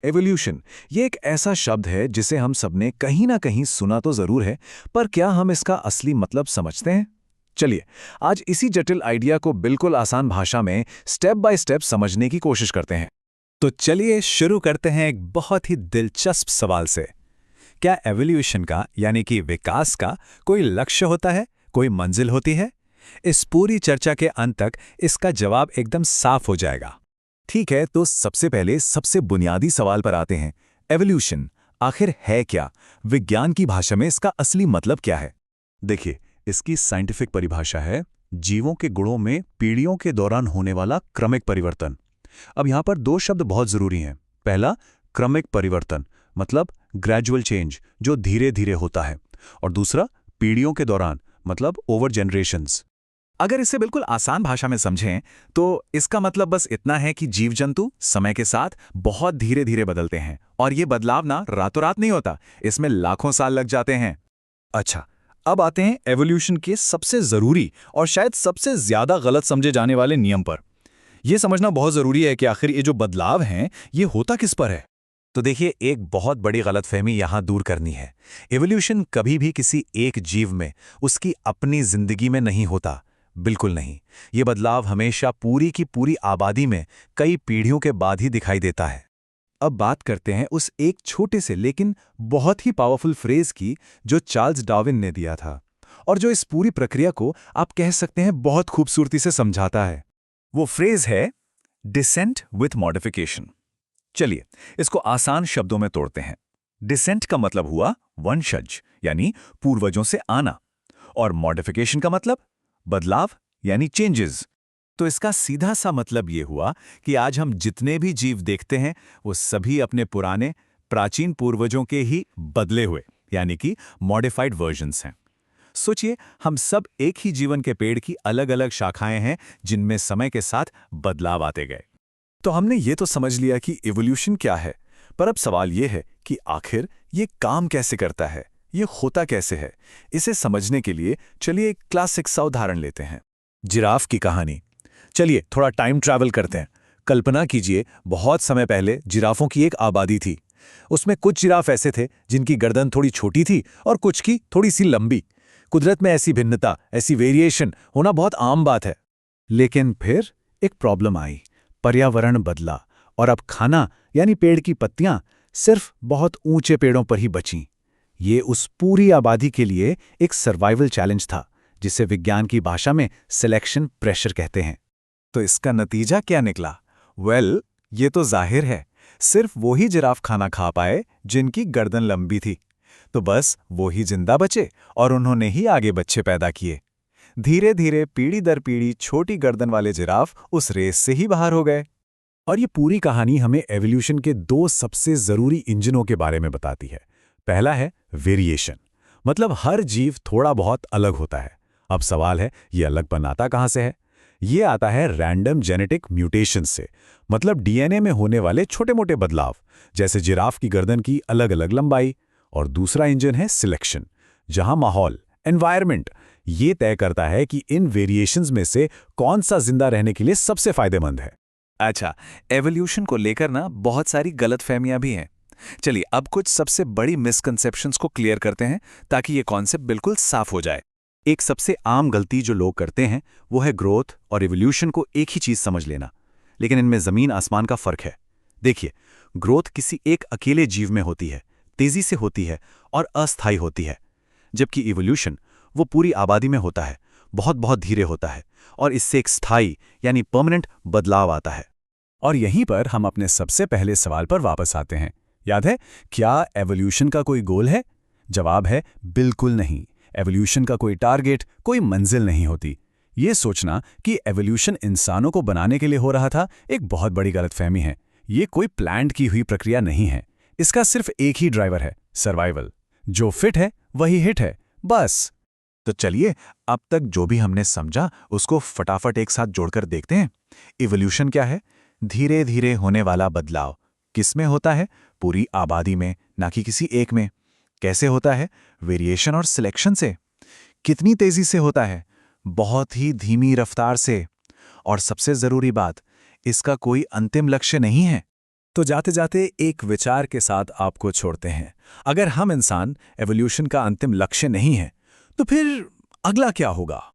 Evolution ये एक ऐसा शब्द है जिसे हम सबने कहीं ना कहीं सुना तो जरूर है, पर क्या हम इसका असली मतलब समझते हैं? चलिए, आज इसी जटिल आइडिया को बिल्कुल आसान भाषा में स्टेप बाय स्टेप समझने की कोशिश करते हैं। तो चलिए शुरू करते हैं एक बहुत ही दिलचस्प सवाल से। क्या एवोल्यूशन का यानी कि विकास का कोई लक्ष्य होता है, कोई मंजिल होती है? इस पूरी चर्चा के अंत तक इसका जवाब एकदम साफ हो जाएगा। ठीक है, तो सबसे पहले सबसे बुनियादी सवाल पर आते हैं। एवोल्यूशन आखिर है क्या? विज्ञान की भाषा में इसका असली मतलब क्या है? देखिए, इसकी साइंटिफिक परिभाषा है जीवों के गुणों में पीढ़ियों के दौरान होने वाला क्रमिक परिवर्तन। अब यहाँ पर दो शब्द बहुत जरूरी हैं। पहला, क्रमिक परिवर्तन मतलब ग्रेजुअल चेंज, जो धीरे धीरे होता है, और दूसरा, पीढ़ियों के दौरान मतलब ओवर जनरेशंस। अगर इसे बिल्कुल आसान भाषा में समझें तो इसका मतलब बस इतना है कि जीव जंतु समय के साथ बहुत धीरे धीरे बदलते हैं, और ये बदलाव ना रातों रात नहीं होता, इसमें लाखों साल लग जाते हैं। अच्छा, अब आते हैं एवोल्यूशन के सबसे जरूरी और शायद सबसे ज्यादा गलत समझे जाने वाले नियम पर। यह समझना बहुत जरूरी है कि आखिर ये जो बदलाव हैं, ये होता किस पर है। तो देखिए, एक बहुत बड़ी गलतफहमी यहाँ दूर करनी है। एवोल्यूशन कभी भी किसी एक जीव में, उसकी अपनी जिंदगी में नहीं होता। बिल्कुल नहीं। ये बदलाव हमेशा पूरी की पूरी आबादी में कई पीढ़ियों के बाद ही दिखाई देता है। अब बात करते हैं उस एक छोटे से लेकिन बहुत ही पावरफुल फ्रेज की जो चार्ल्स डार्विन ने दिया था, और जो इस पूरी प्रक्रिया को आप कह सकते हैं बहुत खूबसूरती से समझाता है। वो फ्रेज है डिसेंट विथ मॉडिफिकेशन। चलिए, इसको आसान शब्दों में तोड़ते हैं। डिसेंट का मतलब हुआ वंशज, यानी पूर्वजों से आना, और मॉडिफिकेशन का मतलब बदलाव यानी चेंजेस। तो इसका सीधा सा मतलब ये हुआ कि आज हम जितने भी जीव देखते हैं वो सभी अपने पुराने प्राचीन पूर्वजों के ही बदले हुए यानी कि मॉडिफाइड वर्जन्स हैं। सोचिए, हम सब एक ही जीवन के पेड़ की अलग अलग शाखाएं हैं जिनमें समय के साथ बदलाव आते गए। तो हमने ये तो समझ लिया कि इवोल्यूशन क्या है, पर अब सवाल ये है कि आखिर ये काम कैसे करता है, ये होता कैसे है। इसे समझने के लिए चलिए एक क्लासिक सा उदाहरण लेते हैं, जिराफ की कहानी। चलिए थोड़ा टाइम ट्रैवल करते हैं। कल्पना कीजिए, बहुत समय पहले जिराफों की एक आबादी थी। उसमें कुछ जिराफ ऐसे थे जिनकी गर्दन थोड़ी छोटी थी और कुछ की थोड़ी सी लंबी। कुदरत में ऐसी भिन्नता, ऐसी वेरिएशन होना बहुत आम बात है। लेकिन फिर एक प्रॉब्लम आई, पर्यावरण बदला, और अब खाना यानी पेड़ की पत्तियां सिर्फ बहुत ऊंचे पेड़ों पर ही बचीं। ये उस पूरी आबादी के लिए एक सर्वाइवल चैलेंज था, जिसे विज्ञान की भाषा में सिलेक्शन प्रेशर कहते हैं। तो इसका नतीजा क्या निकला? ये तो जाहिर है, सिर्फ वो ही जिराफ खाना खा पाए जिनकी गर्दन लंबी थी। तो बस वो ही जिंदा बचे, और उन्होंने ही आगे बच्चे पैदा किए। धीरे धीरे पीढ़ी दर पीढ़ी छोटी गर्दन वाले जिराफ उस रेस से ही बाहर हो गए। और ये पूरी कहानी हमें एवोल्यूशन के दो सबसे जरूरी इंजनों के बारे में बताती है। पहला है वेरिएशन, मतलब हर जीव थोड़ा बहुत अलग होता है। अब सवाल है, ये अलगपन आता कहां से है? ये आता है रैंडम जेनेटिक म्यूटेशन से, मतलब डीएनए में होने वाले छोटे मोटे बदलाव, जैसे जिराफ की गर्दन की अलग अलग लंबाई। और दूसरा इंजन है सिलेक्शन, जहां माहौल, एनवायरनमेंट, ये तय करता है कि इन वेरिएशंस में से कौन सा जिंदा रहने के लिए सबसे फायदेमंद है। अच्छा, एवोल्यूशन को लेकर ना बहुत सारी गलतफहमियां भी हैं। चलिए अब कुछ सबसे बड़ी मिसकंसेप्शंस को क्लियर करते हैं ताकि ये कॉन्सेप्ट बिल्कुल साफ हो जाए। एक सबसे आम गलती जो लोग करते हैं वो है ग्रोथ और इवोल्यूशन को एक ही चीज समझ लेना, लेकिन इनमें जमीन आसमान का फर्क है। देखिए, ग्रोथ किसी एक अकेले जीव में होती है, तेजी से होती है और अस्थायी होती है, जबकि इवोल्यूशन वो पूरी आबादी में होता है, बहुत बहुत धीरे होता है, और इससे एक स्थायी यानी परमानेंट बदलाव आता है। और यहीं पर हम अपने सबसे पहले सवाल पर वापस आते हैं। याद है, क्या एवोल्यूशन का कोई गोल है? जवाब है बिल्कुल नहीं। एवोल्यूशन का कोई टारगेट, कोई मंजिल नहीं होती। ये सोचना कि एवोल्यूशन इंसानों को बनाने के लिए हो रहा था, एक बहुत बड़ी गलतफहमी है। ये कोई प्लान्ड की हुई प्रक्रिया नहीं है। इसका सिर्फ एक ही ड्राइवर है, सर्वाइवल। जो फिट है वही हिट है, बस। तो चलिए, अब तक जो भी हमने समझा उसको फटाफट एक साथ जोड़कर देखते हैं। इवोल्यूशन क्या है? धीरे धीरे होने वाला बदलाव। किस में होता है? पूरी आबादी में, ना कि किसी एक में। कैसे होता है? वेरिएशन और सिलेक्शन से। कितनी तेजी से होता है? बहुत ही धीमी रफ्तार से। और सबसे जरूरी बात, इसका कोई अंतिम लक्ष्य नहीं है। तो जाते जाते एक विचार के साथ आपको छोड़ते हैं। अगर हम इंसान एवोल्यूशन का अंतिम लक्ष्य नहीं है, तो फिर अगला क्या होगा?